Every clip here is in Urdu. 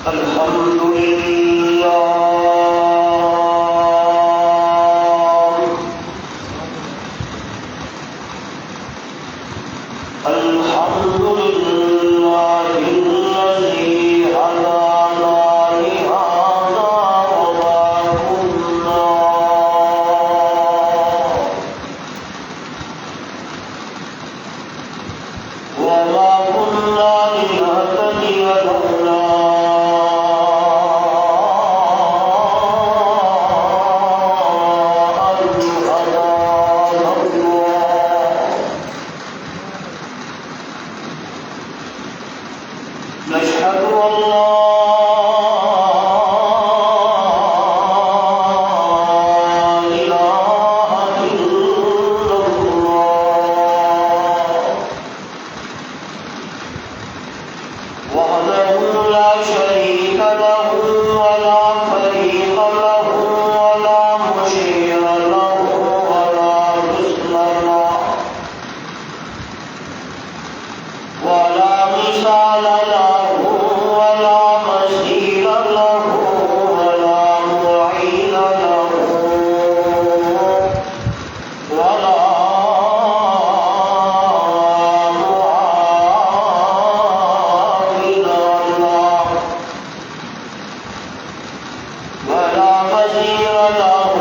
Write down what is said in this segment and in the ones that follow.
الحمد لله الحمد لله الذي هدانا لهذا وما كنا لنهتدي لولا أن هدانا الله نشهد أن لا إله إلا الله وحده لا شريك له ولا فريق له ولا مشير له ولا مثل له ولا مثال له ولا مثيل له ولا معين له ولا معاون له ولا وزير له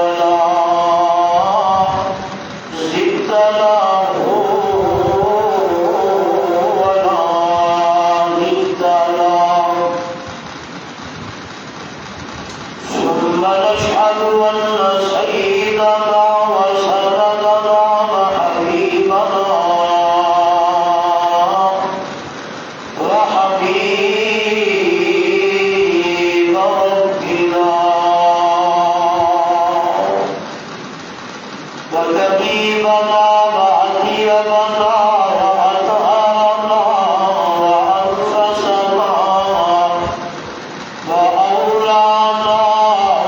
ولا ضد له ولا ند له ثم نشهد أن سيدنا وسندنا وحبيبنا وحبيب ربنا وكتيبنا وأطيبنا وأطهرنا وأنفسنا وأولانا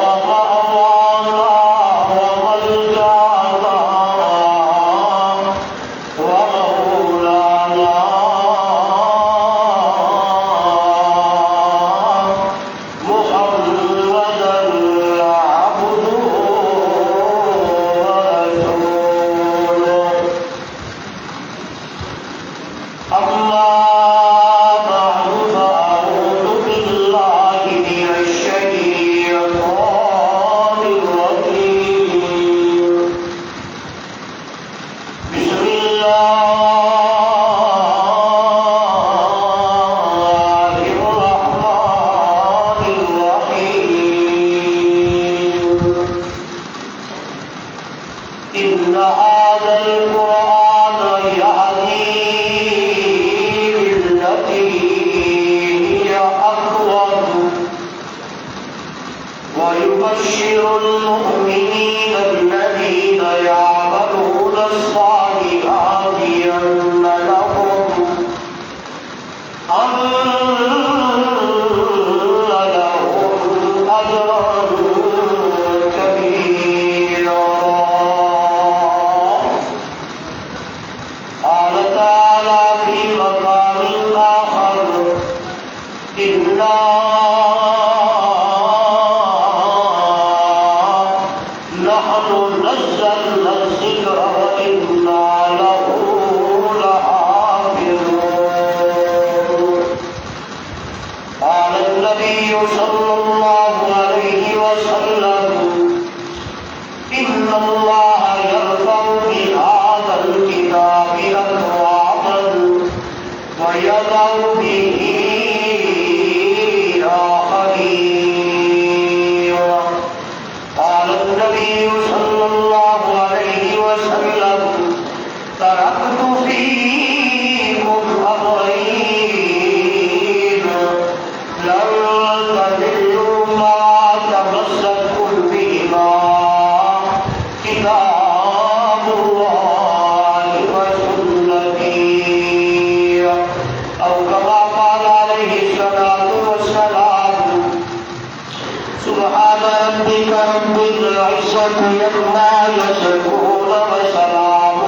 ومأوانا وملجأنا ومولانا محمدا عبده ورسوله أما بعد فأعوذ بالله من الشيطان الرجيم بسم الله الرحمن الرحيم إن هذا القرآن يهدي للتي هي أقوم ويبشر المؤمنين الذين يعملون الصالحات أن لهم أجرا كبيرا قال تعالى في مقام آخر إنا نحن نزلنا الذكر وإنا له لحافظون قال النبي صلى الله عليه وسلم إن الله يرفع بهذا الكتاب أقواما ويضع به آخرين قال النبي صلى الله عليه وسلم تركت فيكم أمرين لن تضلوا ما تمسكتم بهما كتاب الله وسنتي أو كما قال عليه الصلاة والسلام سبحان ربك رب العزة عما يصفون وسلام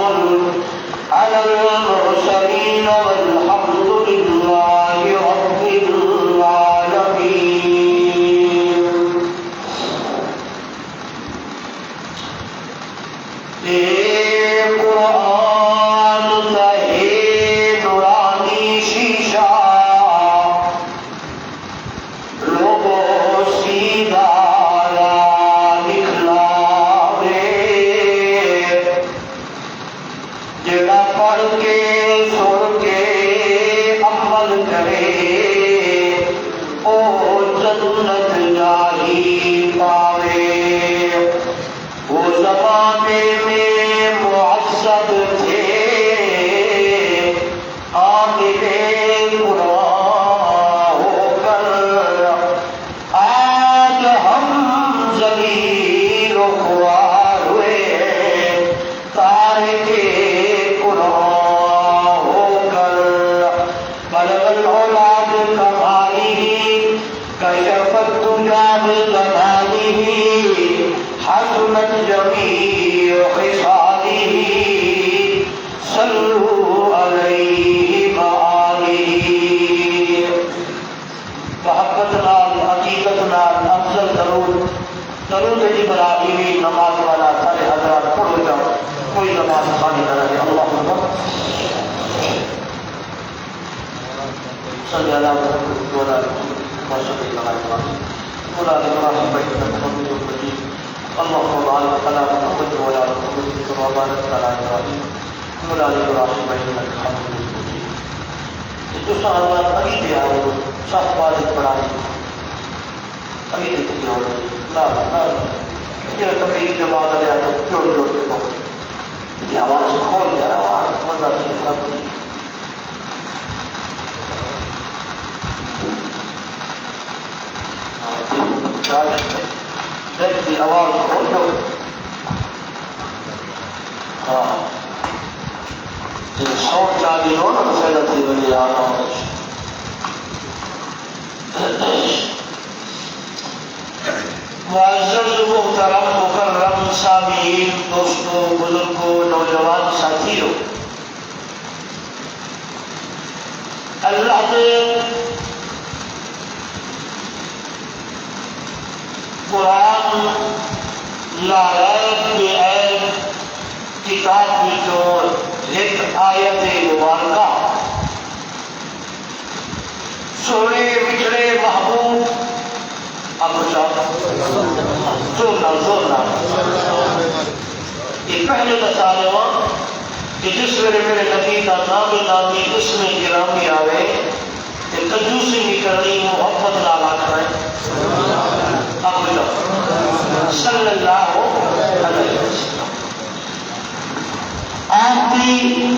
على المرسلين والحمد لله كشف الدجى بكماله حسنت جميع خصاله صلوا عليه وآله محبت نال حقیقت نال افضل درود ابراہیمی نماز والا سارے حضرات پڑھو جاؤ کوئی نماز خالی نہ رہے اللہم صلی اللہ علیہ وسلم وعلی آلہ ابراہیم انک حمید مجید اللہم بارک علی محمد وعلی آل محمد کما بارکت علی ابراہیم وعلی آل ابراہیم انک حمید مجید دوسرا حضرات ابھی بھی آئے صاحب بات پڑھائی ابھی دیکھتی ہو لا یہ کبھی جماعت لے آئے جوڑ جوڑ کے بہت یہ آواز کھول گیا آواز مزہ کی سب کی آواز کھول دو ہاں سوٹ چالی ہو نا فیلت ہی بنی آنا معزز محترم مکرم سامعین دوستوں بزرگوں نوجوان ساتھیوں اللہ کے قرآن لا ریب بے عیب کتاب میں جو ایک آیت مبارکہ سونے بچھڑے محبوب اب زورنا یہ پہلے بتا لوا کہ جس ویلے میرے نبی کا نام نامی اس میں گرامی آوے کہ کنجوسی نہیں کرنی محبت نال آکھنا ہے اب صلی اللہ علیہ وسلم آپ کی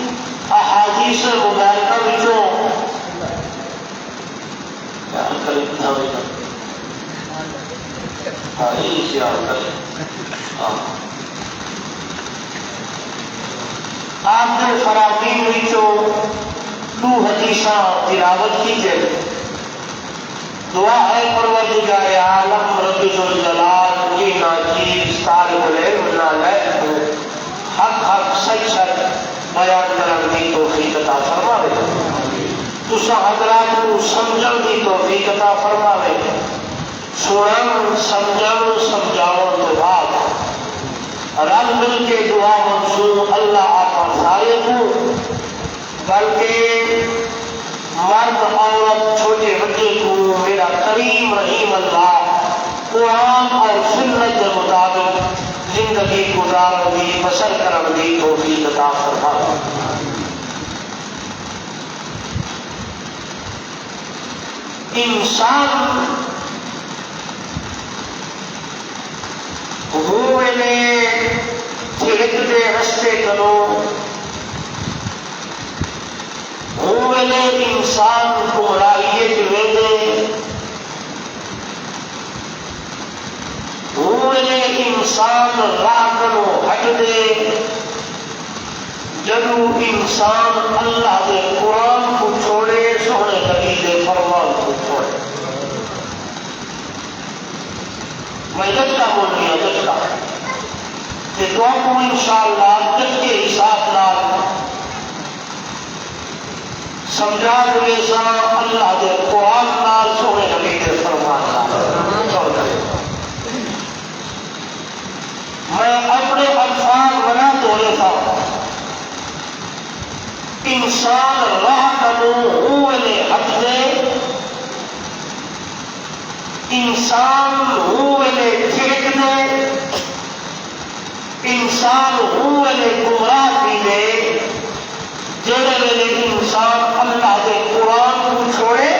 احادیث مبارکہ وچوں آپ نے فرامین وچوں دو حدیثاں تلاوت کی جائے دعا ہے پروردگار عالم رب ذوالجلال کی ناچیز طالب العلم نالائق حق حق سچ سچ بیان کرن دی توفیق عطا فرماوے تساں حضرات کو سمجھن دی توفیق عطا فرماوے سنن سمجھن سمجھاؤن تو بعد رل مل کے دعا منظور اللہ آقا سارے کو بلکہ مرد عورت چھوٹے بچے کو میرا کریم رحیم اللہ قرآن اور سنت کے مطابق زندگی گزارن دی بسر کرن دی توفیق عطا فرمائے انسان ہوئے نے تھیک دے رستے کرو ہوئے نے انسان گمراہیے جوے دے ہوئے نے انسان راہ کرو ہٹ دے جدو انسان اللہ کے قرآن کو چھوڑے سونے نبی کے فرمان کو چھوڑے میں دچکا بول رہی ہوں دچکا کہ دعا کو انشاءاللہ دل کے حساب نال سمجھا دے سا اللہ کے قرآن نال سونے نبی کے فرمان نال میں اپنے الفاظ بنا دولے تھا انسان راہ کنو ہوئے حق دے انسان ہوئے ٹھیک دے انسان ہوئے گمراہ بھی دے جڑے ویلے انسان اللہ کے قرآن کو چھوڑے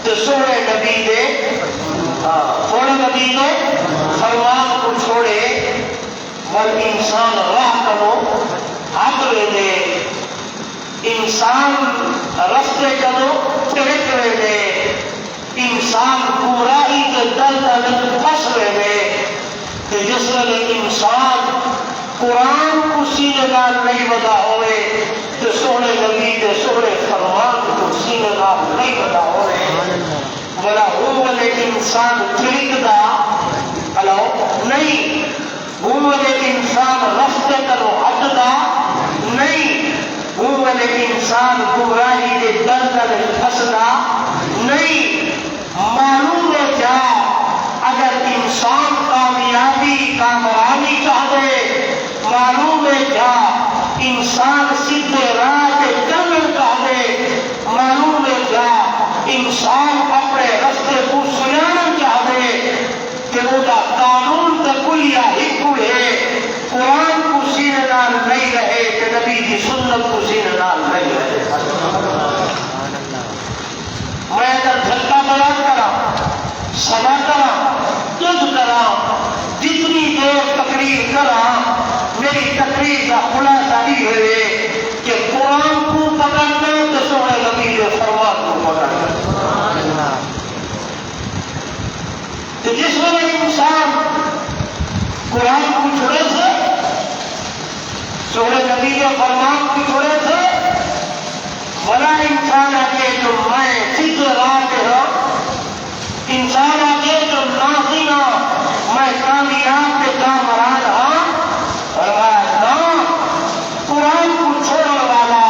تو سونے نبی دے فرمان کو چھوڑے اور انسان راہ کنو حق دے انسان رستے کنو ٹھیک دے انسان گمراہی کے دل دل پھنس رہے کہ جس ویلے انسان قرآن کو سینے نال نہیں بدا ہوئے تو سونے نبی دے سونے فرمان کو سینے نال نہیں بدا ہوئے بلا ہو لیکن انسان تھڑکدا ہلو نہیں ہوئے انسان رستے کرو حددا نہیں ہوئے انسان گمراہی دے دلدل پھسدا نہیں معلوم ہے کیا اگر انسان کامیابی کامرانی چاہے معلوم ہے کیا انسان سیدھے راہ پہ چلنا چاہے معلوم ہے کیا انسان اپنے رستے کو سنانا چاہے کہ وہ دا قانون کا کلیا ہکو ہے قرآن کو سینے نال نہیں رہے کہ نبی کی سنت کو سینے نال نہیں رہے میں اگر جھٹکا بیان کرا سنا کرا تجھ کرا جتنی دیر تقریر کرا میری تقریر کا خلاصہ یہ ہے کہ قرآن کو پکڑنا تو سونے نبی کے فرمان کو پکڑنا تو جس وقت انسان قرآن کو چھوڑے تھے سونے نبی کے فرمان کو چھوڑے تھے بڑا انسان آگے جو میں سدھ راہ پہ ہوں انسان آگے جو نازینا میں کامیاب پہ کامران ہوں قرآن کو چھوڑنے والا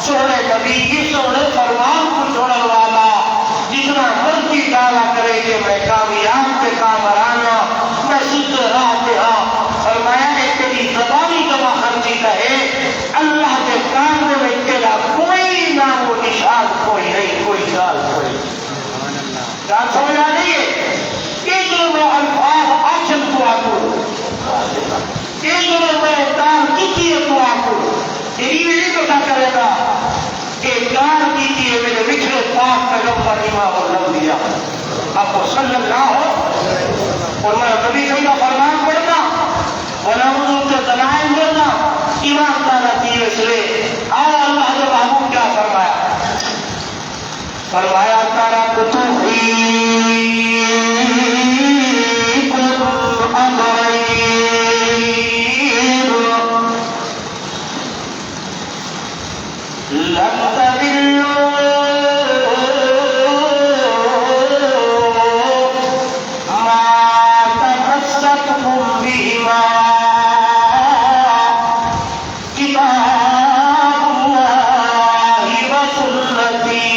سونے نبی کی سونے فرمان کو چھوڑنے والا جتنا مرضی دعویٰ کرے کہ میں کامیاب پہ کامران ہوں میں سدھ راہ پہ ہوں فرمایا ہے تیری زبانی جمع خرچی کہے اللہ کے کام میں تیرا کوئی نام و نشان کوئی نہیں کوئی گال کوئی جان سمجھ آ رہی ہے ایک میں الفاظ آچن کو آکو ایک میں دار کیتی ہے کو آکو یہی میری بتا کرے گا کہ دار کیتی ہے میرے بچھڑے پاک پیغمبر امام الانبیاء آپ کو صلی اللہ ہو اور میں کبھی کہیں کا فرمان پڑھتا ونعوذ کے دلائل دینا امام تعالیٰ کی وسلے آیا اللہ کے محبوب کیا فرمایا فرمایا تارا کتوفی کن امرین لن تذلوا ما تمسكتم بهما کتاب اللہ وسنتی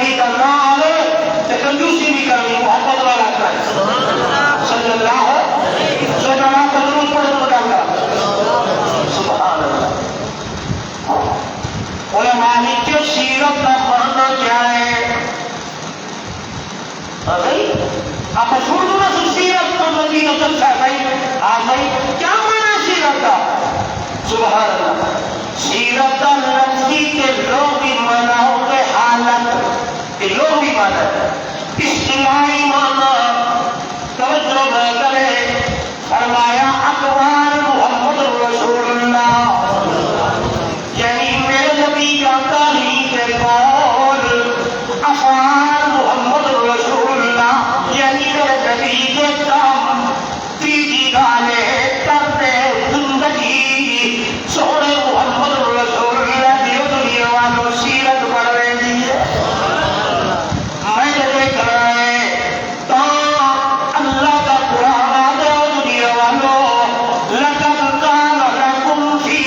نبی کا نام آئے تو کنجوسی بھی کرنی محبت والا کر صلی اللہ جو جمع کو ضرور پڑھ تو ڈالتا سبحان اللہ. علماء نے کہ سیرت کا معنی کیا ہے؟ آپ چھوڑ دو نا سیرت کا مدینہ تک بھائی بھائی کیا معنی سیرت کا؟ سبحان اللہ. سیرت کا لفظی کے لوگی معنی ہوتے حالت کے لوگی معنی اجتماعی معنی توجہ نہ کرے. فرمایا اقوال محمد رسول اللہ یعنی میرے نبی کا تعلیم کے قول. افعال محمد رسول اللہ یعنی میرے نبی کے کام تیجی گانے کرتے زندگی. سونے محمد رسول اللہ دیو دنیا والوں سیرت پڑھ رہے دیئے میں نے دیکھ رہا ہے تو اللہ کا قرآن دیو دنیا والوں لَقَدْ كَانَ لَكُمْ فِي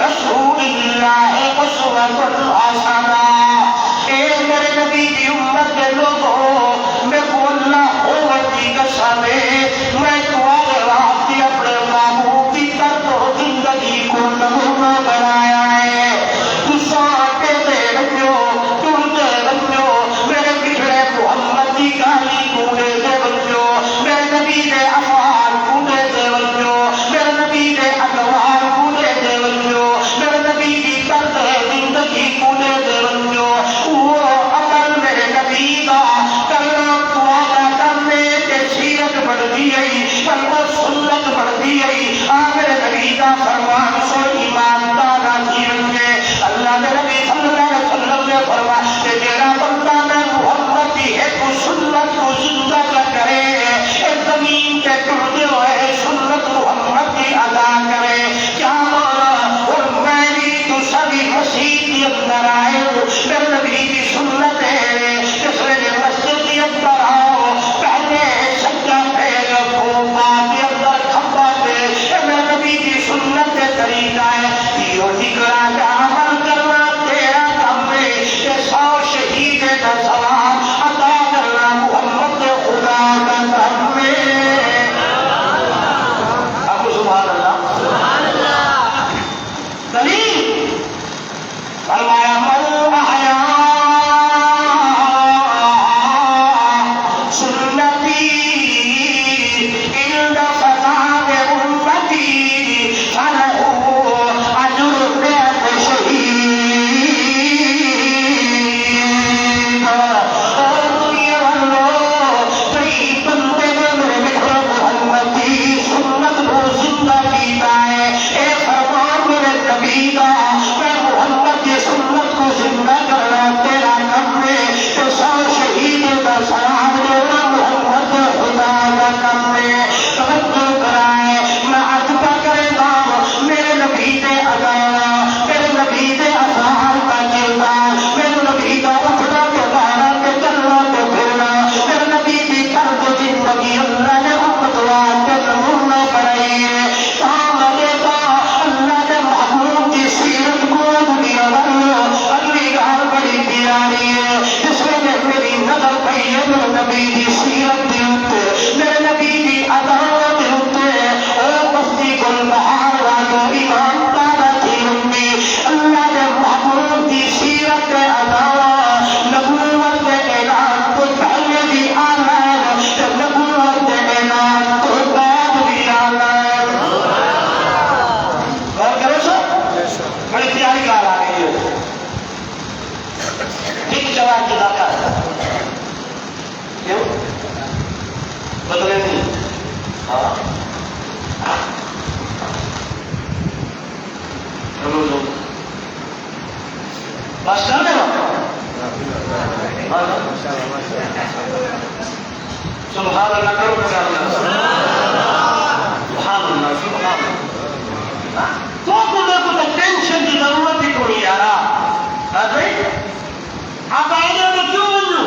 رَسُولِ اللَّهِ أُسْوَةٌ حَسَنَةٌ. اے میرے نبی کی امت کے لوگوں میں کو اللہ ہوتی قسم ہے میں تمہارے واسطے اپنے محبوب کی طرف زندگی کو نمونہ بنایا ہے. تو سانٹے دے بنو ٹوٹے بنو میرے پچھڑے محمد کی گالی کوڑے دے بنو میرے نبی کے افعال کوڑے دے بنو میرے نبی کے اقوال کوڑے دے بنو میرے نبی کی طرز زندگی کوڑے دے بنو. وہ عمل میرے نبی کا کرنا تمہارا کرنے کے سیرت بڑھ دی گئی پر وہ سنت بڑھ دی گئی. میرے نبی کا فرمان سو ایمان دانا جیون کے اللہ کے نبی صلی اللہ علیہ وسلم نے فرمایا کہ میرا بندہ میں محمد کی ہے تو سنت کو زندہ کرے ایک زمین کے ٹوٹے ہوئے سنت محمد کی ادا کرے. کیا مانا اور میں بھی تو سبھی مسیح کے اندر آئے میرے نبی کی سنت ہے اس نے مسجد کے اندر آؤ پہلے سجدہ پھیرو بعد کے اندر کھمبا پہ میرے نبی کی سنت طریقہ ہے. یہ ذکر کا عمل کرنا تیرا کام ہے کہ 100 شہید کا ثواب عطا کرنا محمد خدا کا کام ہے. ابو سبحان اللہ دلیل فرمایا من احیا سنتی عند فساد امتی فلہ اجر 100 شہید. اور دنیا والوں کئی بندے نے میرے بھائی محمد کی سنت کو زندہ کیتا ہے. اے فرمان میرے نبی کا میں محمد کی سنت کو زندہ کرنا تیرا کام ہے. 100 شہید کا ثواب دینا محمد خدا کا کام ہے. توجہ کرائے میں آج کرے گا میرے نبی کے ادا میرے نبی کے افعال کا کردار میرے نبی کا اٹھنا کے باہر کے چلنا کے پھرنا میرے نبی کی طرز زندگی اللہ نے امت واسطے نمونہ بنائی ہے. کہاں ملے گا اللہ نے محبوب کی سیرت کو دنیا والوں اگلی گار بڑی پیاری ہے جس میں میری نظر پئی ہے میرے نبی کی سیرت کے اوپر میرے نبی کی عدالت کے اوپر اور بستی گل بہار والوں ایمان دارا تھی امید اللہ نے محبوب کی سیرت کے عدالت نبوت کے اعلان کو پہلے بھی آنا ہے نبوت کے اعلان کو بعد بھی آنا ہے. غور کرو سو بڑی پیاری گال آ گئی ہے. ایک جواب کی داخل کیوں بدلے نہیں. ہاں بس کر دے سبحان اللہ کرو سبحان اللہ سبحان اللہ. تو کو ٹینشن کی ضرورت ہی کوئی یار آپ آئے گا تو کیوں بنو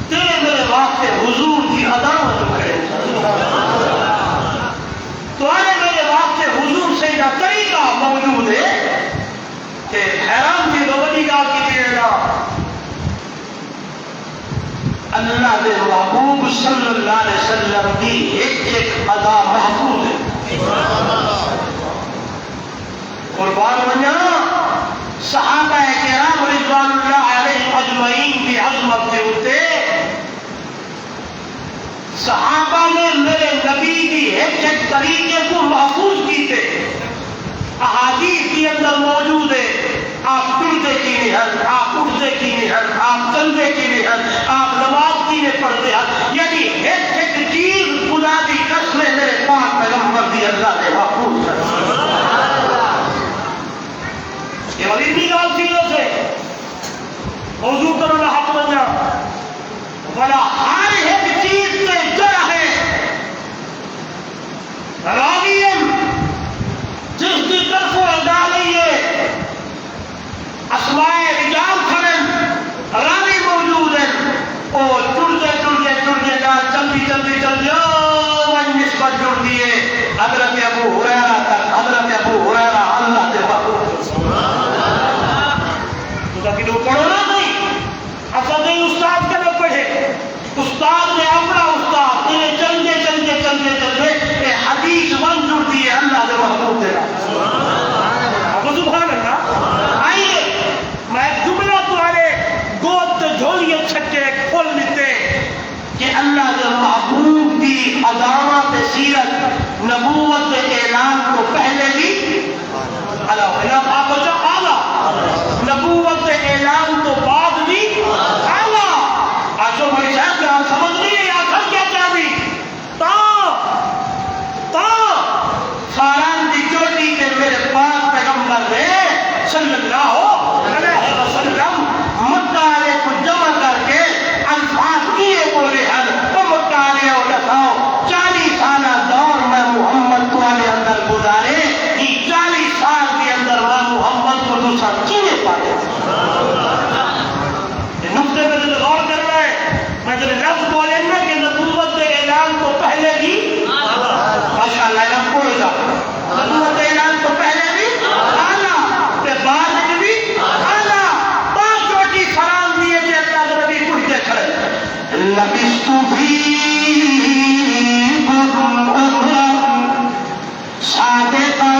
تیرے میرے واسطے حضور کی عدالت کرے تو آئے میرے واسطے حضور سے کا طریقہ موجود ہے کہ حیران کی دوبری کا کی اللہ دے محبوب صلی اللہ علیہ وسلم کی ایک ایک ادا محفوظ ہے. قربان ونجا صحابہ کرام رضوان اللہ علیہ اجمعین کی عظمت کے ہوتے صحابہ نے میرے نبی کی ایک ایک طریقے کو محفوظ کی تھے. احادیث کے اندر موجود ہے. آپ ٹرتے کی نہیں، آپ اٹھتے کی نہیں، آپ چلتے کی نہیں، آپ نماز کی نہیں پڑھتے ہیں، یعنی ایک ایک چیز خدا کی قسم میرے پاک پیغمبر دی اللہ نے محفوظ کر. یہ والی بھی گال چیزوں سے موضوع کرو نہ حق بن جا بلا ہر ایک چیز سے جڑ ہے. راویم جس کی طرف ادا لئیے اسماء رجال کھڑن راوی موجود ہیں اور چڑتے جا چلتی چل جاؤ نسبت جڑ دیے حضرت ابو ہریرہ تک. حضرت ابو ہریرہ اللہ کے محبوب تو کہ وہ پڑھو نہ نہیں اصل نہیں استاد کا نہ پڑھے. استاد نے اپنا استاد انہیں چلتے حدیث بن جڑتی ہے اللہ کے محبوب دے ابو سبحان اللہ. آئیے میں جملہ تمہارے گود جھولیے چھکے کھول لیتے کہ اللہ کے محبوب کی عظمت سیرت نبوت اعلان کو پہلے بھی آپ کو نبوت اعلان تو بعد بھی اعلیٰ. آج جو بڑی صاحب آپ سمجھ لیے آخر کیا چاہیے ساران کی چوٹی کے میرے پاک پیغمبر نے صلی اللہ علیہ وسلم مکہ والے کو جمع کر کے الفاظ کیے بولے ہیں تو مکہ والے اور دساؤ 40 سالہ دور میں محمد کو والے اندر گزارے. یہ 40 سال کے اندر میں محمد کو دوسرا چینے پائے. یہ نقطے پہ جو غور کر رہا ہے میں جو لفظ بولیں گے کہ نبوت اعلان کو پہلے بھی ماشاءاللہ لفظ بولے گا نبوت اعلان کو پہلے بھی اعلیٰ کے بعد بھی اعلیٰ. 5 چوٹی سلام دیے تھے اللہ کے نبی کچھ دیکھ رہے لبستُ فیکم عمرا صادقا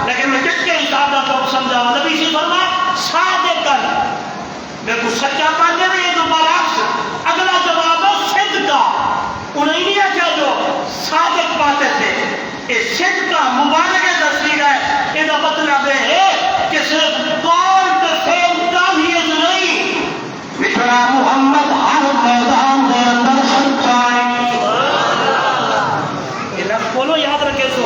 لیکن میں جس کے حساب کا تو سمجھا نبی سے فرمایا صادقاً میرے کو سچا پانے میں یہ تو برعکس اگلا جواب ہے صدقہ. انہیں نہیں کیا جو صادق پاتے تھے یہ صدقہ مبارک تصویر ہے. یہ مطلب ہے کہ صرف قول کے فیل کا بھی یہ نہیں بچڑا محمد ہر میدان کے اندر سچائی. یہ لفظ بولو یاد رکھے سو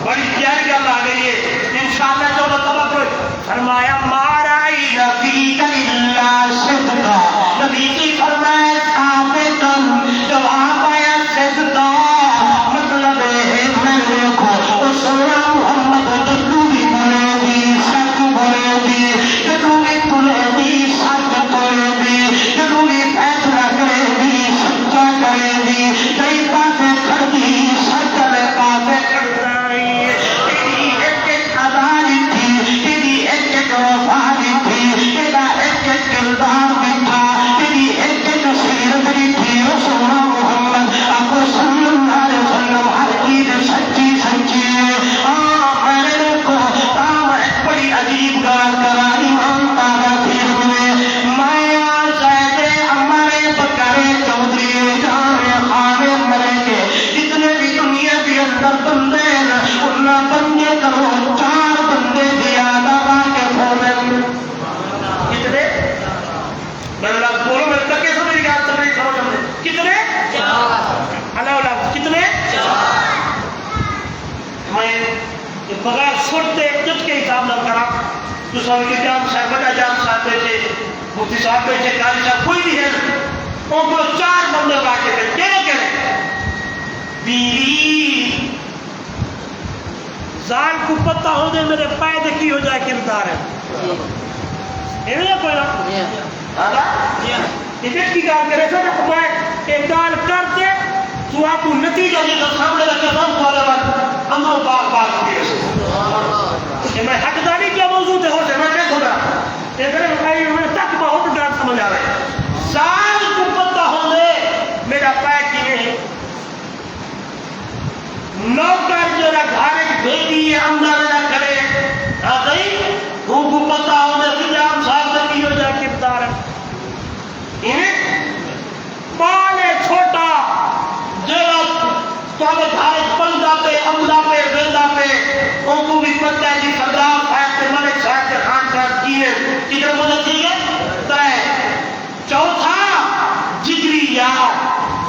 بڑی پیاری گل آ گئی ہے انشاءاللہ. جو توقع فرمایا مارا فیک الا صدقا. نبی کی فرمایا تو سب کے جام صاحب بڑا جام صاحب بیٹھے مفتی صاحب بیٹھے قاری صاحب کوئی نہیں ہے ان کو 4 بندے باقی تھے کہنے کہنے بیوی زال کو پتہ ہو دے میرے پائدے کی ہو جائے کردار ہے ایویں کوئی نہ آدھا یہ کی گال کرے سو نہ میں ایک گال کر دے تو آپ کو نتیجہ یہ تو سامنے رکھے ہم والے وقت ہم باغ باغ کی رسول میں حقداری کیا موضوع ہے ہو سے میں کہہ خدا یہ کرے میں تک بہت ڈر سمجھ آ رہے سال کو پتہ ہو دے میرا پائے کی نہیں نوکر جو گھر بیٹی اندر نہ کرے آ گئی وہ کو پتہ ہو دے کہ جام صاحب نے کی ہو جائے کردار ہے مال چھوٹا تو گھر پنجا پہ عملہ پہ ویلا پہ ان کو بھی پتہ ہے جی سردار صاحب کے ملک صاحب کے خان صاحب کی ہے کدھر مدد کی ہے چوتھا جگری یار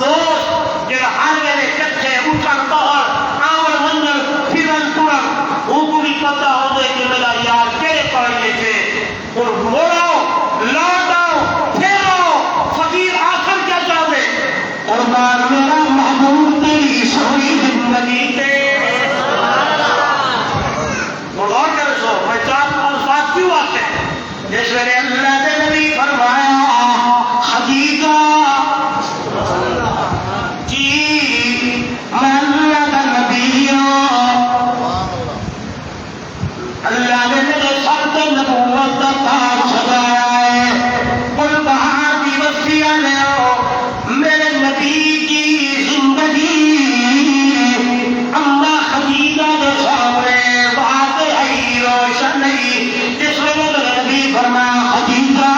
دوست جو ہر ویلے کٹھے اٹھن بہر آور منظر پھرن ترن ان کو بھی پتہ ہو دے کہ میرا یار کہڑے پڑھنے تھے اور موڑو لوٹاؤ پھیرو فقیر آخر کیا چاہتے قربان میرا محبوب تیری سوئی زندگی تے غور کرو سو میں 4 الفاظ کیوں آتے ہیں جس میں اللہ نے نبی فرمایا خدیجہ جی اللہ کا نبی اللہ نے میرے سر پہ نبوت کا تاج سجایا ہے قل بہار کی وسیع لے میرے نبی کی زندگی اللہ خدیجہ کے سامنے واقعی روشن نہیں جس میں میرے نبی فرمایا خدیجہ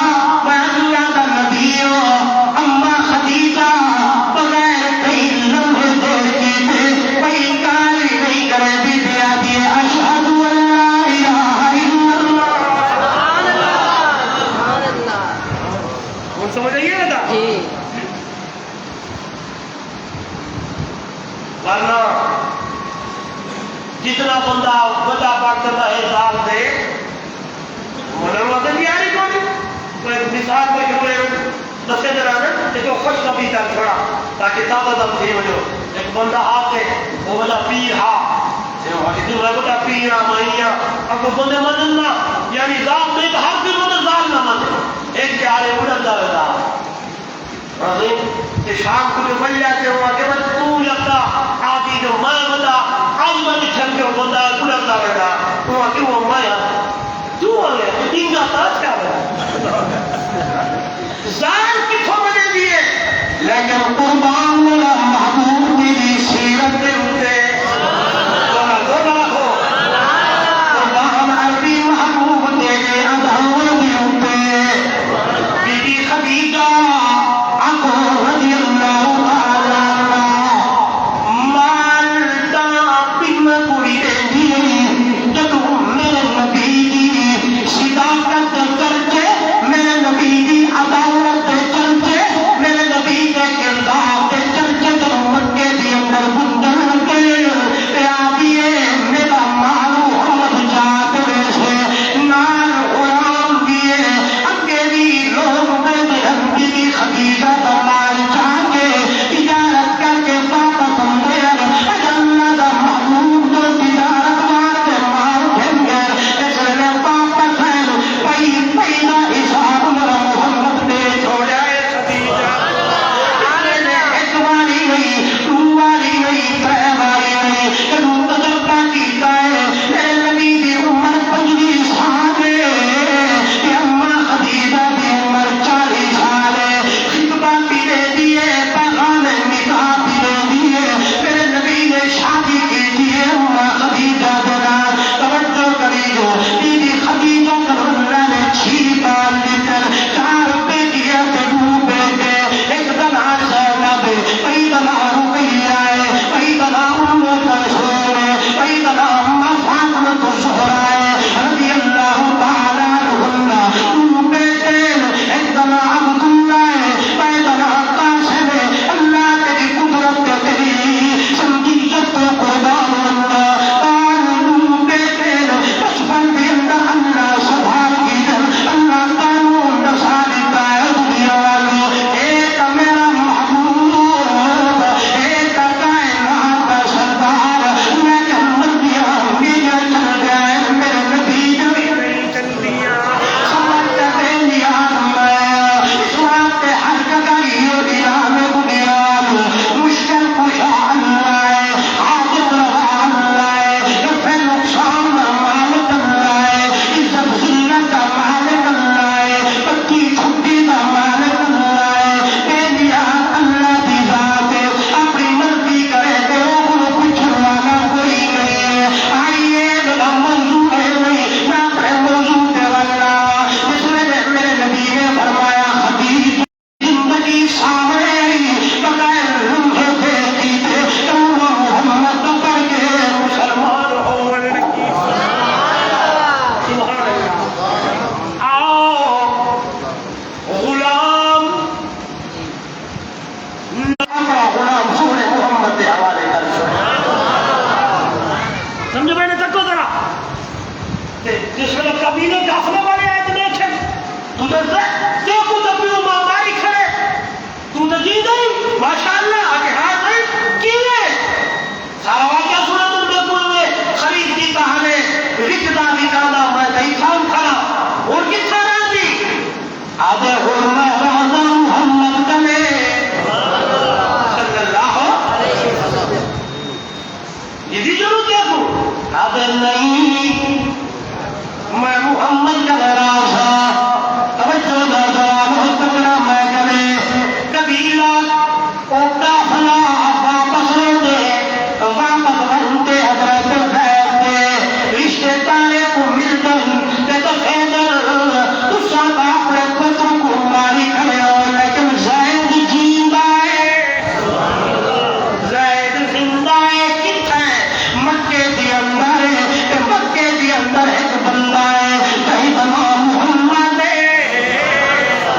میں اللہ کا نبی ہوں اما خدیجہ بغیر کہیں لمحے دیکھتی تھے کہیں کالی نہیں کرے بھی دیا دیے اشہد اللہ الہ الا اللہ وہ سمجھ آئیے نا ورنہ جتنا بندہ بڑا پاک کرتا ہے دال دے منر وطن بھی آئی کوئی مثال میں جو دسے درانے ایک خوش کبھی تک چھوڑا تاکہ تابہ دم تھی وجہ ایک بندہ آتے وہ بڑا پیر ہا کسی میں بڑا پیر ہا مہینہ اب وہ بندے مدننا یعنی ذات میں ہر دن مدن ذات نہ مدن ایک کے آرے مدن دا ویدہ کہ شام کو جو بن جاتے ہوا کہ بس تو لگتا آدھی جو میں بندہ آج میں چھن کے بندہ تو لگتا بیٹا ہوا کہ وہ میں تو آگیا تو دین جاتا کیا ہے زان کتھوں بنے دیئے لیکن قربان میرا محبوب میری سیرت دے ہوتے قربان عربی محبوب تیرے ادھور دے ہوتے بی بی خدیجہ رضی اللہ تعالیٰ مالتا بن کوئی دیدی جدو میرے نبی دی صداقت کر کے میرے نبی دی عدالت اب نہیں میں محمد کا راجا توجہ دردار مستقرہ میں کرے قبیلہ کو کافلا واپس لوٹے واپس بنتے حضرت بیٹھتے رشتے دارے کو مل کر کہ تو خیدر تو سب اپنے پتوں کو ماری کھڑے ہو لیکن زید جیندہ ہے زید زندہ ہے کتنے مکے دی اندر ہے مکے دی اندر ایک بندہ ہے کہیں تمام محمد ہے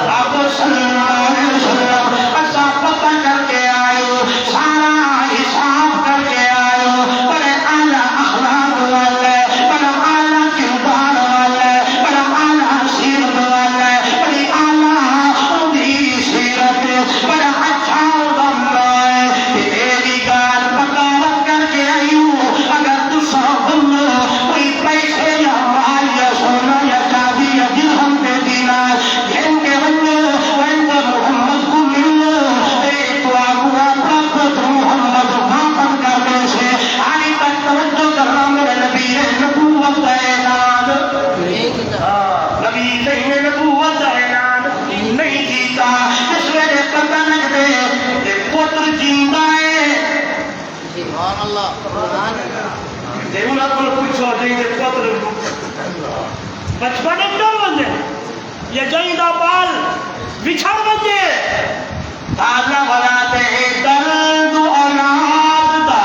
آپ صلی اللہ علیہ وسلم ایسا پتہ کر کے آئے سارا حساب کر کے آئے بڑے اعلیٰ اخلاق والے بڑا اعلیٰ کردار والے بڑا اعلیٰ سیرت والے بڑی اعلیٰ عمری سیرت بڑا اچھا بندہ ہے کہ تیری گال بغاوت کر کے آئی ہوں اگر تو سو بندہ کوئی پیسے یا مال یا سونا یا چاندی یا درہم پہ دینا گھن کے بندے وینتے محمد کو ملو ایک تو آگوا پرابت محمد واپس کرنے سے آنی تک توجہ کرنا میرے نبی نبوت اعلان نبی نے نبوت اعلان نہیں کیتا اس ویلے پتہ لگ دے کہ پتر جیندہ ہے سبحان اللہ سبحان اللہ دیکھو نا پر پوچھو دیں پتر بچپن اندر بندے یہ جائیدہ بال بچھڑ بندے تازہ بناتے ہیں درد اولاد دا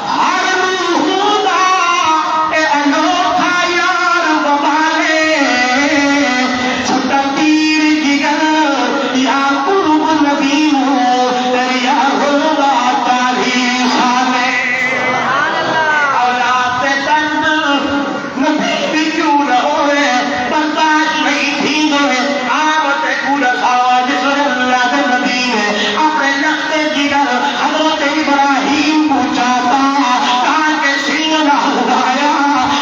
ہر روح دا اے انوکھا یار ببالے چھٹا تیر جگر یا قرب نبی ہو یا ہوگا تالی سالے اولاد پہ درد نبی بھی کیوں نہ ہوئے برداشت نہیں تھی ہوئے آمد پورا سوا جس اللہ کے نبی نے اپنے لخت جگر حضرت ابراہیم کو چاہتا کہا کہ سینہ اٹھایا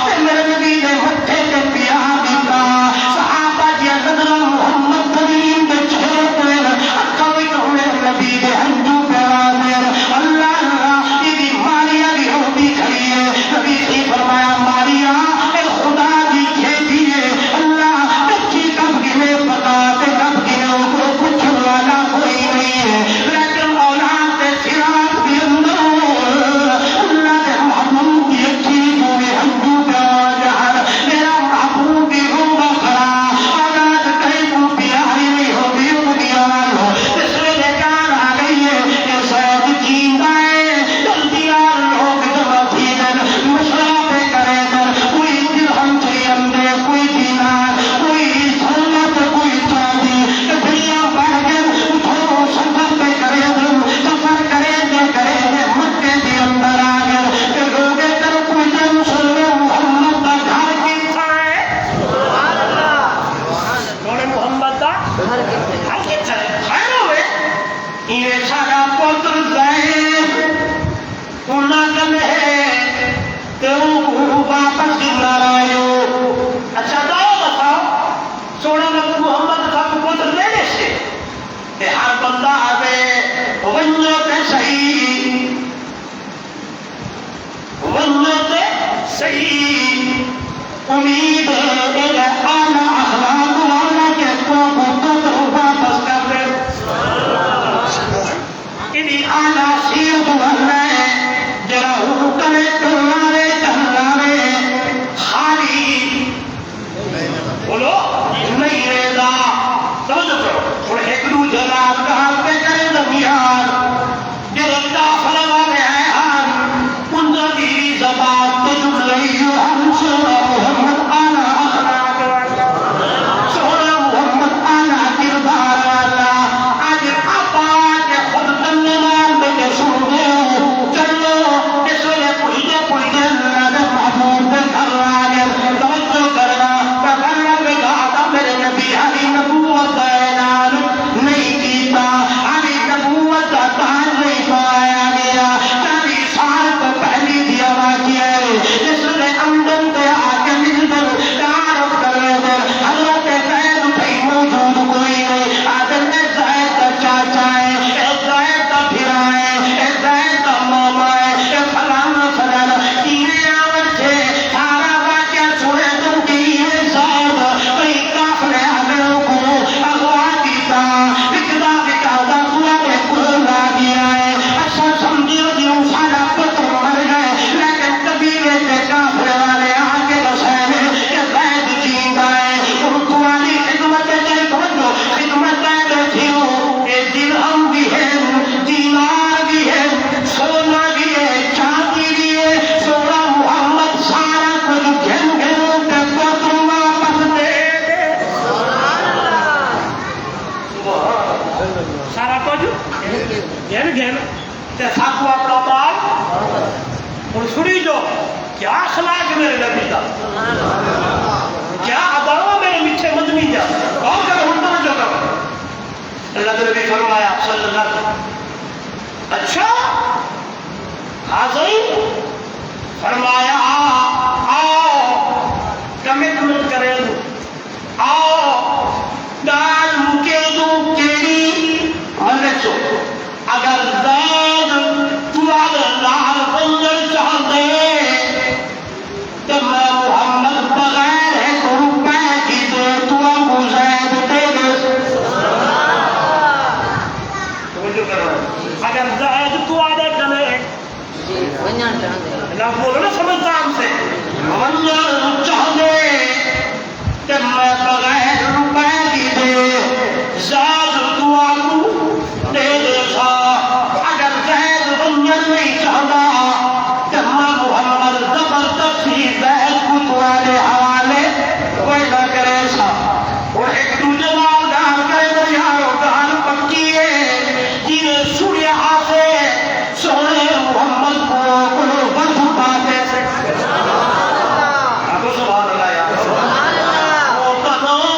کہ میرے نبی نے مٹھے کے پیا دیتا صحابہ جی حضرت محمد کریم کے چھوٹے اکھوی کھوڑے نبی نے ہنجو پیرا دیر اللہ اللہ یہ بیماریاں بھی ہوتی کھڑی ہے نبی سے فرمایا ماریا اے خدا دی کھیتی ہے اللہ بچی کب گنے پتا کہ کب گنے کو کچھ والا کوئی نہیں ہے لیکن اولاد کے سراط بھی اندر اللہ کے محبوب کی اچھی پوری ہنجو پیرا جہر میرا محبوب بھی ہوگا کھڑا اولاد کہیں کو پیاری نہیں ہوگی ہوگی آل ہو اس میں بیکار آ گئی ہے کہ سید جیندہ ہے جلدی آل لوگ جمع تھی دن مشرابے کرے در کوئی درہم چریم دے کوئی دینار کوئی سنت کوئی چاندی دنیا بڑھ گئے اٹھو سفر پہ کرے دن سفر کرے دے مکے دی اندر آ گئے کہ روگے در کوئی جن سنو محمد دا گھر کیتا ہے سبحان اللہ کون محمد دا ہر کتنے گھر کیتا ہے خیر ہوئے یہ سارا پتر زید انہاں کن ہے کہ وہ واپس نہ آئیو اچھا داؤ بتاؤ سونا نبی محمد کا پتر لینے سے کہ ہر بندہ آگے ونجو تے صحیح ونجو تے صحیح امید ہے کہ اعلیٰ اخلاق والا کے تو پتر واپس کر دے انہی اعلیٰ سیرت والا ہے جرا حکمے کلارے خالی بولو نہیں رہا سمجھو اور ایک دو جلال کہاں پہ کرے نمیار جرد داخل والے ہیں ان کا بیوی زبان تو جڑ رہی ہو ہم سورہ محمد آل آپ کو اپنا مال اور سنی جو کیا اخلاق میرے نبی کا، کیا اداوا میرے میٹھے مدنی کا، اور کیا ہنٹر جو کرو اللہ کے نبی فرمایا صلی اللہ علیہ وسلم اچھا حاضرین فرمایا آؤ کمٹمنٹ کریں آؤ دال مکے دوں کیڑی منچو اگر زید تمہارے لال بنجر چاہ دے تو میں محمد بغیر ایک روپے کی دے تو ابو زید دے دے اگر زید تو آدھے کنے اللہ بولو نا سمجھدار سے منجر چاہ دے کہ میں بغیر روپے کی دے زید تو ابو دے دے سا اگر زید منجر نہیں چاہتا کہ میں محمد زبردستی زید کو تمہارے حوالے کوئی نہ کرے سا وہ ایک دوجہ نام ڈال کرے تو یارو کہاں پکی ہے جنہیں سوریہ آسے سونے محمد کو کلو بندھو پاتے سے آپ کو سبحان اللہ یا رسول اللہ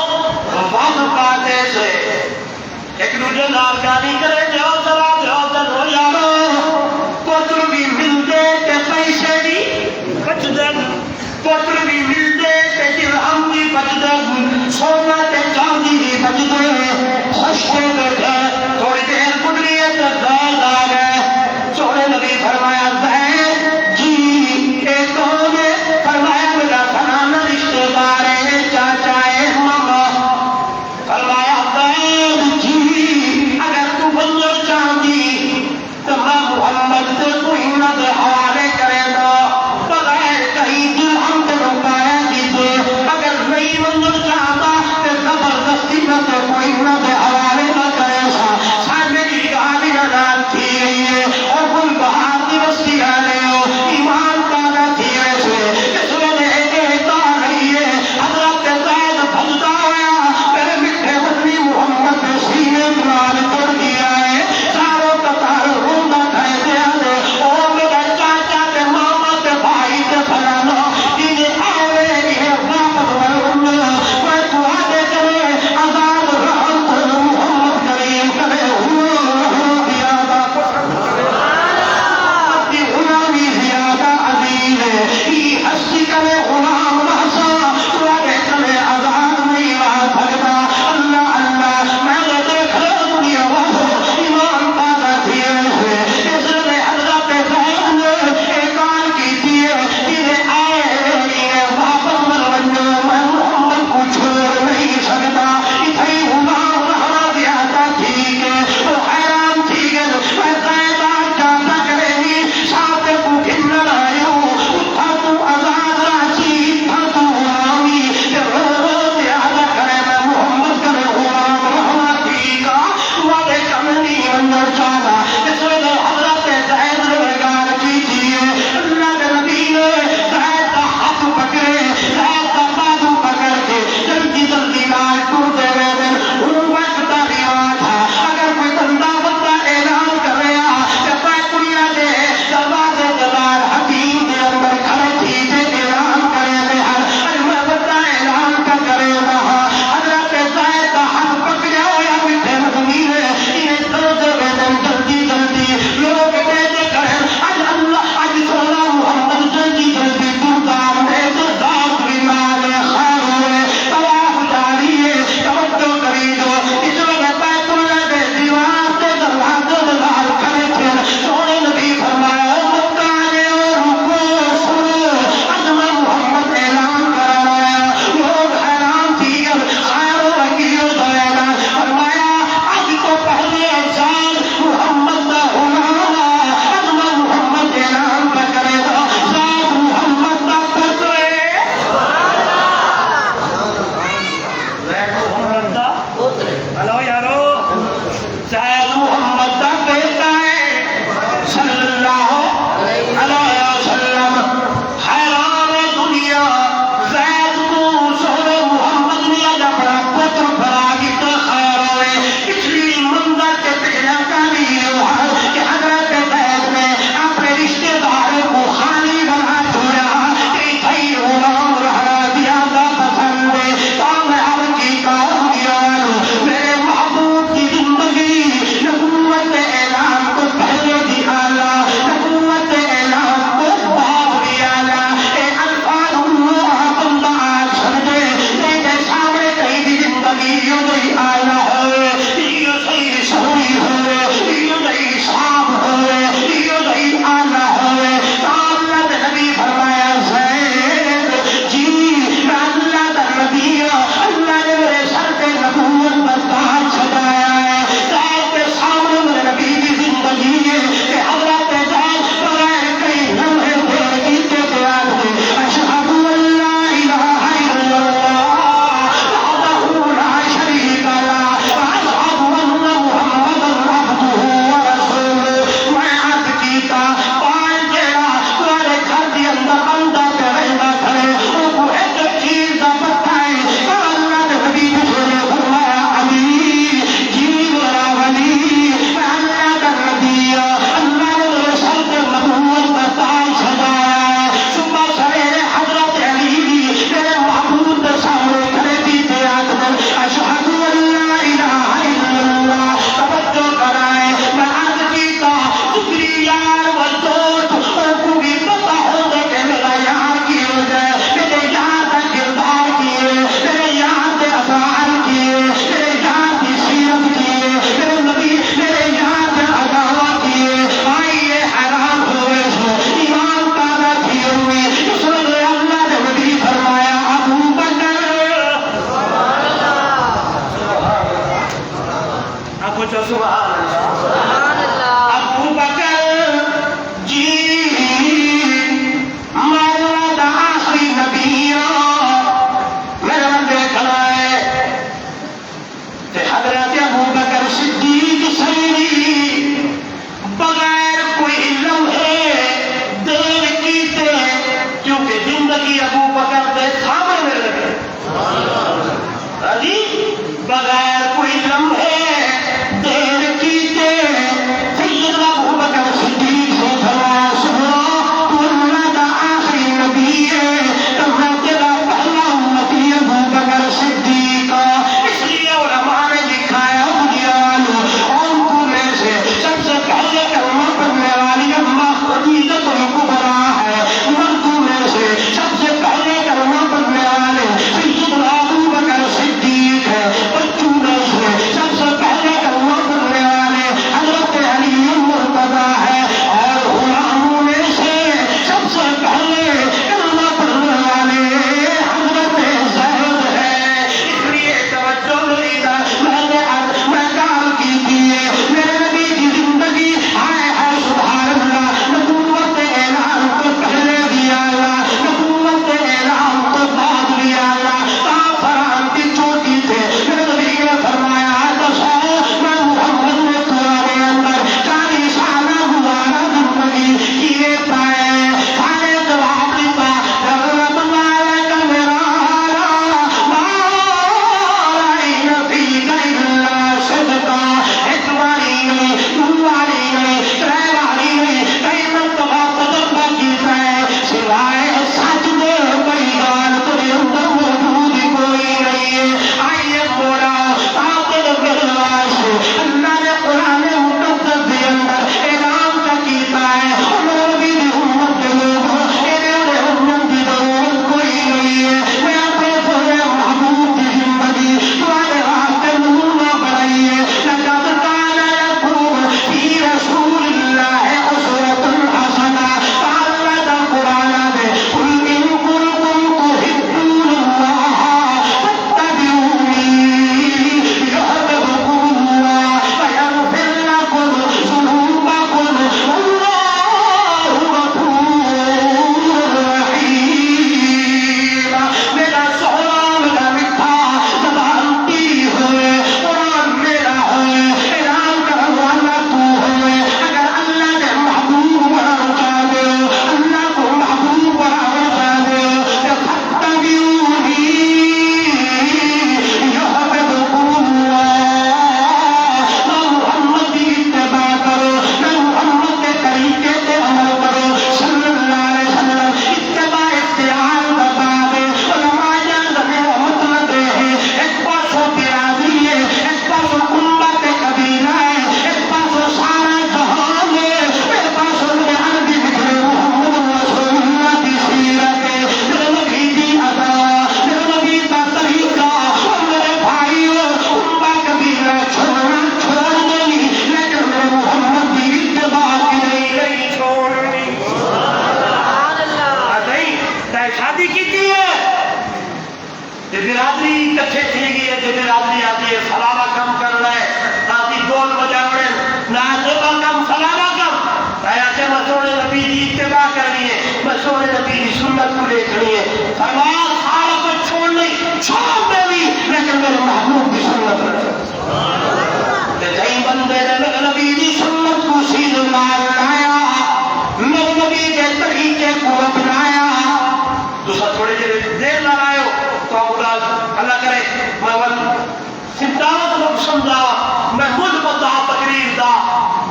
قسم دا میں مجھ بتا تقریر دا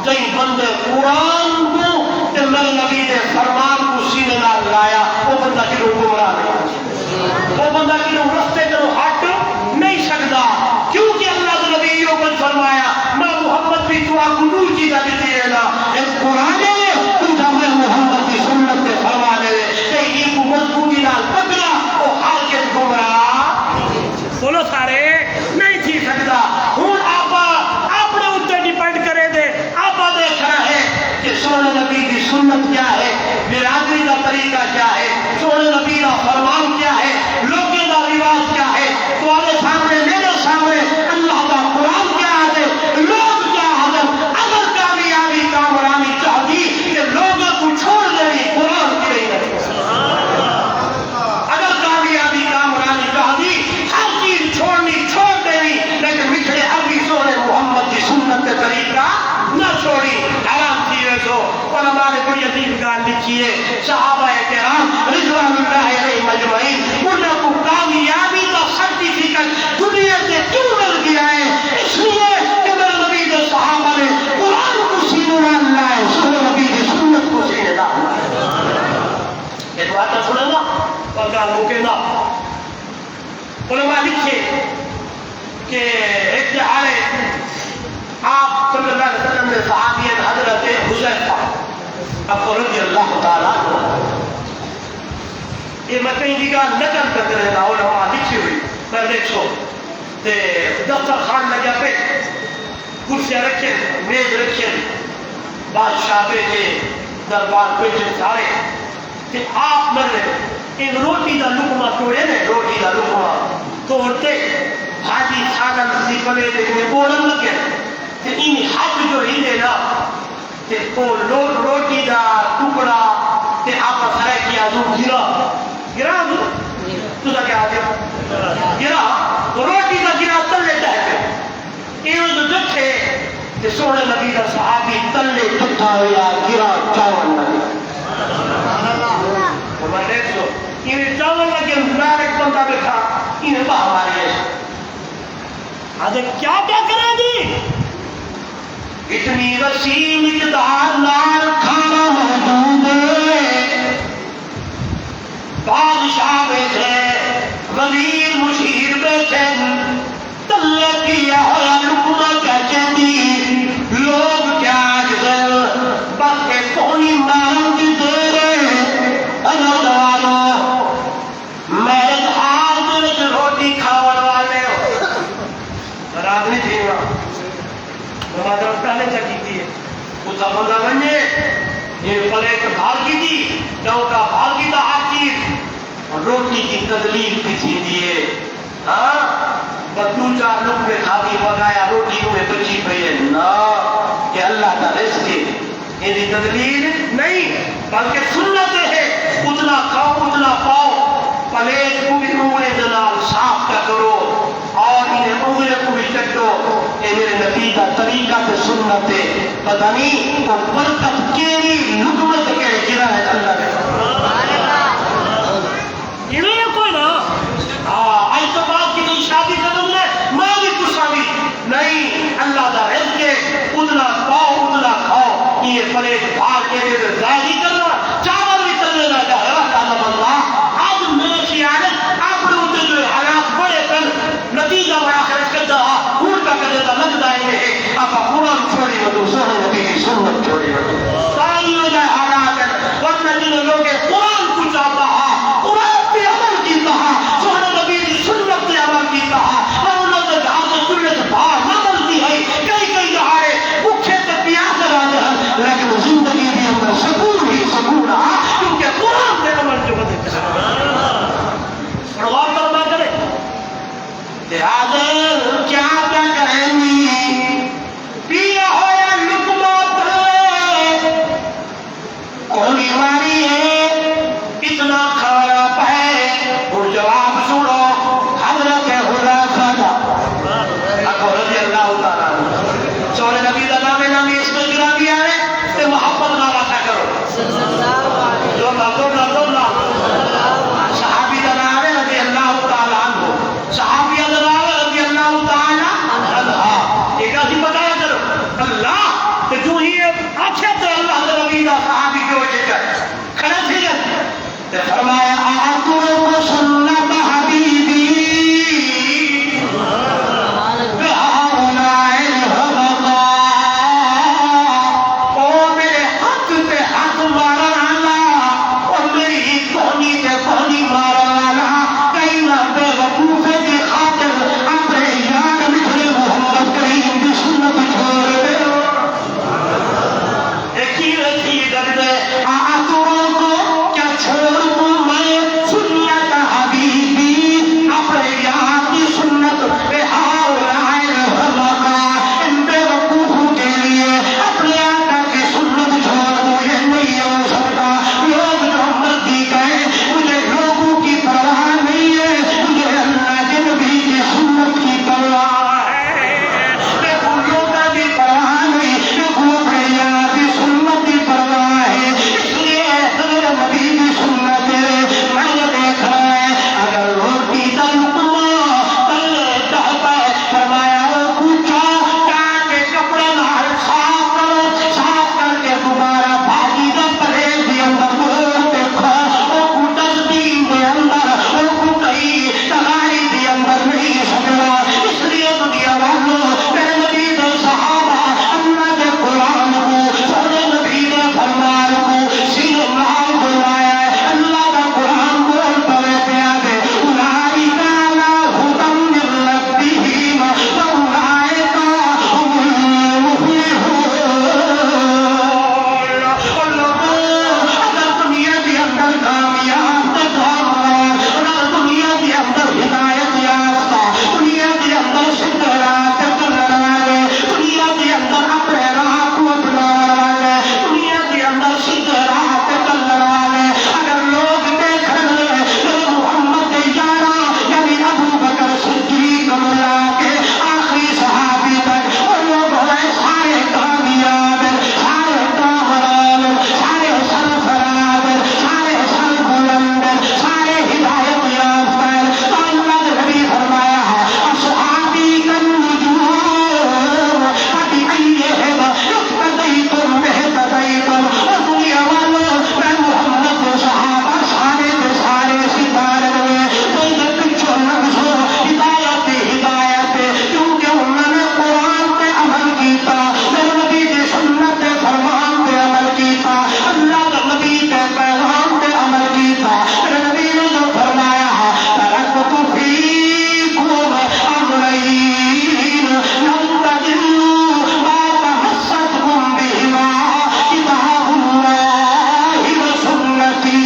کئی بندے قرآن کو تے میرے نبی دے فرمان کو سینے نال لایا وہ بندہ کی روح گمراہ نہیں وہ بندہ کی روح رستے کے روح ہٹ نہیں سکتا کیونکہ اللہ کے نبی کو فرمایا میں محمد بھی تو آپ کو نور چیزہ دیتی ہے نا ایک قرآن ہے تو میں محمد کی سنت کے فرمانے کہ یہ کو مضبوطی نال پکڑا وہ ہر کے گمراہ بولو سارے نہیں تھی سکتا ہوں آپ اپنے اتنے ڈیپینڈ کرے دے آپ دیکھ رہے ہیں کہ سونے نبی کی سنت کیا ہے برادری کا طریقہ کیا ہے سونے نبی کا فرمان کیا ہے لوگوں کا رواج کیا ہے تمہارے سامنے میرے سامنے اللہ کا قرآن کیا ہے لوگ کیا حضرت اگر کامیابی کامرانی چاہتی کہ لوگوں کو چھوڑ دینی قرآن کی نہیں رہتی اگر کامیابی کامرانی چاہتی ہر چیز چھوڑنی چھوڑ دینی لیکن مٹھڑے ابھی سونے محمد کی سنت کے طریقہ نہ چھوڑی حرام تھی تو علماء نے بڑی عظیم گال لکھی ہے صحابہ کرام رضوان اللہ علیہ مجمعین انہوں کو کامیابی کا سرٹیفکیٹ دنیا سے کیوں مل گیا ہے اس لیے کہ میرے نبی کے صحابہ نے قرآن کو سینے میں لائے سونے نبی کی سنت کو سینے میں ایک بات سنیں گا اور گال روکے گا علماء لکھے کہ ایک دہاڑے آپ صلی اللہ علیہ وسلم نے صحابی حضرت حذیفہ رضی اللہ تعالیٰ یہ میں کہیں جگہ نقل کرتے رہتا علماء لکھی ہوئی میں دیکھو تے دفتر خان لگا پہ کرسیاں رکھیں میز رکھیں بادشاہ بیٹھے دربار بیٹھے سارے تے آپ مرے ان روٹی دا لقمہ توڑے نے روٹی دا لقمہ توڑتے حاجی سالن سی پلے دے میں بولن لگے تے ان ہاتھ جو ہلے نا تے وہ روٹی دا ٹکڑا تے آپ سارے کیا جو گرا دو تو دا کیا آدھے گرا تو روٹی دا گرا تلے ڈہتے یہ جو جٹھے تے سونے نبی دا صحابی تلے جٹھا ہویا گرا چاول لگے میں دیکھ سو انہیں چاول لگے ایک بندہ بیٹھا انہیں باہر ماری ہے آدھے کیا کریں دی اتنی وسیع مقدار نال کھانا موجود ہے بادشاہ بیٹھے وزیر مشیر بیٹھے تلے کیا ہوا لقمہ کہتے دی لوگ کیا جگر بس کے کونی مانگ دے رہے انہوں میرے ہاتھ میں روٹی کھاون والے ہو رات نہیں تھی گا ہمارا پہلے چکی تھی اس بندہ بنجے یہ پلیٹ بھال کی تھی چوکا بھال کی تھا ہر چیز روٹی کی تدلیل بھی تھی دیئے ہاں بدو چار لوگ میں کھاتی بگایا روٹی میں بچی پئی ہے نا کہ اللہ کا رزق ہے یہ تدلیل نہیں بلکہ سنت ہے اتنا کھاؤ اتنا پاؤ پلیٹ کو بھی انگلے دنال صاف کیا کرو اور انہیں انگلے کو بھی چٹو یہ میرے نبی کا طریقہ پہ سنت ہے پتہ نہیں وہ برکت کیری لقمت کے گرا ہے اللہ نے یہ نہیں کوئی نا آج تو بات کی کوئی شادی قدم نے میں بھی کساوی نہیں اللہ دا رزق ہے اتنا پاؤ اتنا کھاؤ یہ پلیٹ بھار کے لیے ظاہری کرنا چاول بھی چلنے لگا ہے اللہ اللہ آج میرے خیالت آپ نے ہوتے جو حالات بڑے کر نتیجہ بڑا خرچ کرتا خون کا کرنے کا لگتا ہے آپ قرآن چھوڑی بدو سونے نبی کی سنت چھوڑی بدو ساری وجہ حالات ہے ورنہ جن لوگ قرآن کو چاہتا ہے قرآن پہ عمل کیتا ہے سونے نبی کی سنت پہ عمل کیتا ہے اور انہوں نے جہاں سے سننے سے باہر نہ ملتی ہے کئی جہاں بکھے سے پیاس لگاتے ہیں لیکن زندگی بھی اندر سکون ہی سکون ہے کیونکہ قرآن پہ عمل جو بدے غور کرنا کرے لہذا کیا کریں گی پیا ہوا لقمہ تلے کونی ماری ہے اتنا کھایا پہ اور جواب سنو حضرت حذیفہ رضی اللہ تعالیٰ سونے نبی دا نامی اس میں گرامی آئے تے محبت نہ رکھا کرو دو صحابی دا نام رضی اللہ تعالیٰ عنہ صحابی دا نام رضی اللہ تعالیٰ عنہ دے پیغام پہ عمل کیتا نبی نے جو فرمایا ترکت فیکم امرین لن تضلوا ما تمسکتم بہما کتاب اللہ وسنتی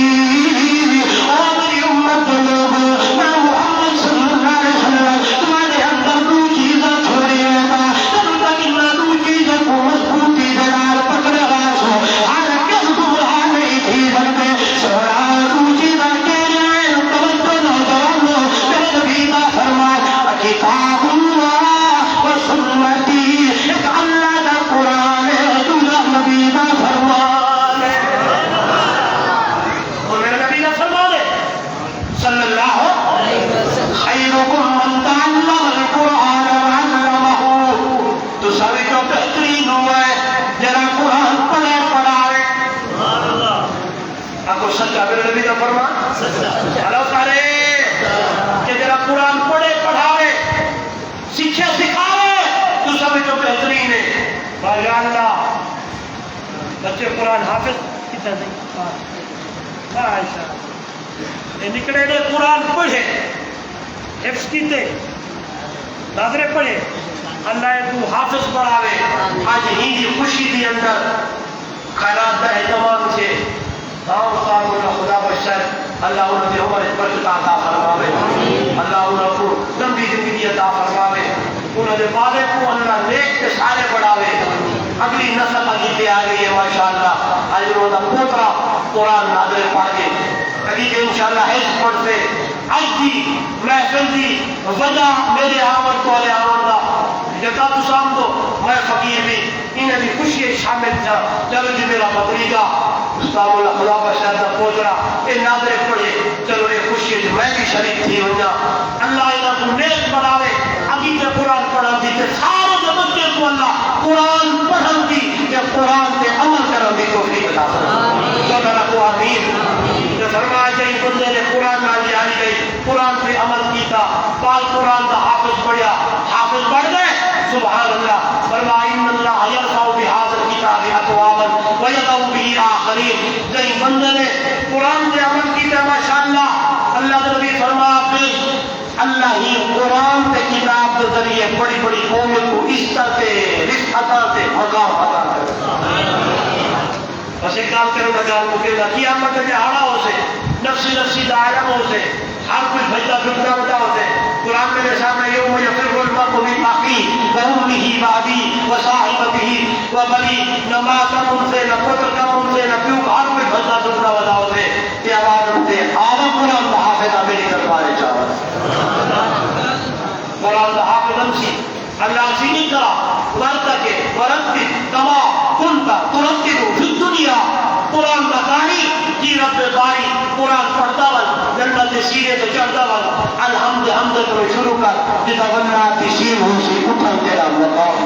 اور میری امت لوگ میں محمد صلی اللہ علیہ وسلم تمہارے اندر دو چیزیں چھوڑے گا تب تک ان دو چیزوں کو مضبوطی سے نال پکڑے گا سو ہر کس کو نہیں تھی بنتے سوڑا دو چیزیں کے لئے توجہ نوجوانوں میرے نبی کا فرمان کتاب اللہ و سنتی ایک اللہ کا قرآن ہے دوسرا نبی کا فرمان ہے اور میرے نبی کا فرمان ہے صلی اللہ خیرکم من تعلم القرآن وعلمہ تو سبھی کو بہترین ہوا ہے جرا قرآن پڑھے پڑھائے آپ کو سچا میرے نبی کا فرمان اللہ سارے کہ جرا قرآن پڑھے پڑھاوے سکھے سکھاوے تو سبھی کو بہترین ہے بھائی اللہ بچے قرآن حافظ کتنا نہیں ماشاء یہ نکڑے نے قرآن پڑھے حفظ کیتے ناظرے پڑھے اللہ تو حافظ بڑھاوے آج ہی خوشی دی اندر خیرات دا اہتمام چھے داؤں صاحب اللہ خدا بشر اللہ انہوں نے عمر برکت عطا فرماوے اللہ انہوں کو لمبی زندگی عطا فرماوے انہوں نے والے کو اللہ نیک کے سارے بڑھاوے اگلی نسل آگی پہ آ گئی ہے ماشاءاللہ آج انہوں نے پوترا قرآن ناظرے پڑھ کے ابھی کہ انشاءاللہ حیث پڑھتے آج دی محفل دی وجہ میرے آمد کو علیہ آمد دا جتا تو سام دو میں فقیر بھی انہیں بھی خوشی شامل تھا چلو جی میرا مدریگا استاد اللہ خدا بشر دا پوترا اے ناظرے پڑھے چلو اے خوشی جو میں بھی شریک تھی ہونا اللہ انہوں کو نیک بڑھاوے ابھی تے قرآن پڑھا دی تے سارے جو بچے کو اللہ قرآن پڑھا دی کہ قرآن تے عمل کرو دی توفیق عطا فرمائے تو میرا کو آمین جو فرمایا جائے بندے نے قرآن نالی آئی گئی قرآن پہ عمل کیتا پال قرآن دا حافظ پڑھیا حافظ پڑھ گئے سبحان اللہ فرمایا ان اللہ یرفع بهذا الكتاب اقواما ويضع به آخرین جائے بندے نے قرآن پہ عمل کیتا ماشاءاللہ اللہ نبی فرمایا پیش اللہ ہی قرآن پہ کتاب کے ذریعے بڑی بڑی قوموں کو عزت رفعت سے مقام عطا کرے بس ایک کام کرو نگار کو کہ قیامت میں آڑا ہو سے نفسی نفسی دائرہ ہو سے ہر کوئی بھجدہ بھجدہ بجا ہوتے قرآن میں سامنے یوم یفر المرء من اخیہ وامہ وابی وصاحبتہ وبنی نہ ماں کم ان سے نہ پتر کم ان سے نہ پیو ہر کوئی بھجدہ بھجدہ بجا ہوتے کہ آواز ہوتے آوا قرآن کا حافظ میری دربارے چاہتا قرآن کا حافظ امسی اللہ سینی کا ورتکے ورتک کما کنتا ترتکو فی الدنیا قرآن کا کہانی جی رب باری قرآن پڑھتا ون جنت سیرے تو چڑھتا ون الحمد حمد کرو شروع کر جتا ونہ تیسیر ہو سی اٹھا تیرا مقام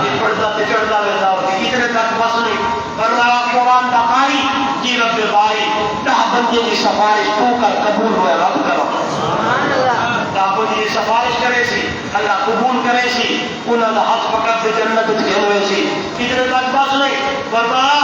یہ پڑھتا تو چڑھتا ویسا ہوتی اتنے تک بس نہیں فرمایا قرآن کا کہانی جی رب باری دہ بندے کی سفارش تو کر قبول ہوئے رب کرو آپ جی سفارش کرے سی اللہ قبول کرے سی انہوں نے ہاتھ پکڑ کے جنت کھیلوے سی اتنے تک بس نہیں فرمایا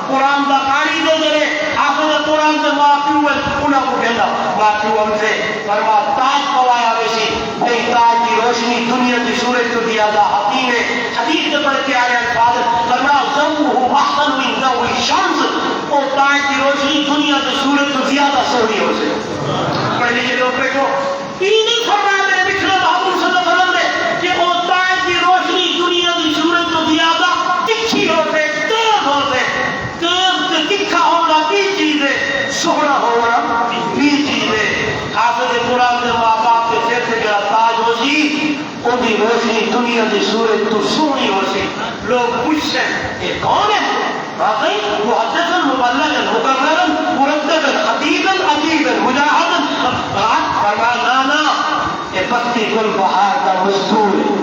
قرآن دا کاری دے جرے آخر قرآن سے معافی ہوئے انہوں کو کہنا معافی ہم سے فرما تاج پوایا ویسی بھئی تاج کی روشنی دنیا کی سورج کو دیا دا حقیم ہے حدیث سے پڑھ کے آئے الفاظ فرما زوہو احسن من ضوء الشمس اور تاج کی روشنی دنیا کی سورج کو زیادہ سوری ہو سے پڑھ لیجئے لوگ بیٹھو تینی فرمایا میرے بکھرے بحضور صلی اللہ علیہ وسلم نے کہ وہ تاج کی روشنی دنیا کی سورج کو زیادہ تکھی ہوتے تیز ہوتے تکھا ہونا بھی چیز ہے سونا ہونا بھی چیز ہے حافظ قرآن کے ماں باپ کے سر سے جڑا تاج ہو سی ان کی روشنی دنیا کی سورج تو سونی ہو سی لوگ پوچھتے ہیں یہ کون ہے واقعی محدثاً مبلغاً مقرراً مرتباً خطیباً عجیباً مجاہداً فرمایا نانا یہ بستی گل بہار کا مزدور ہے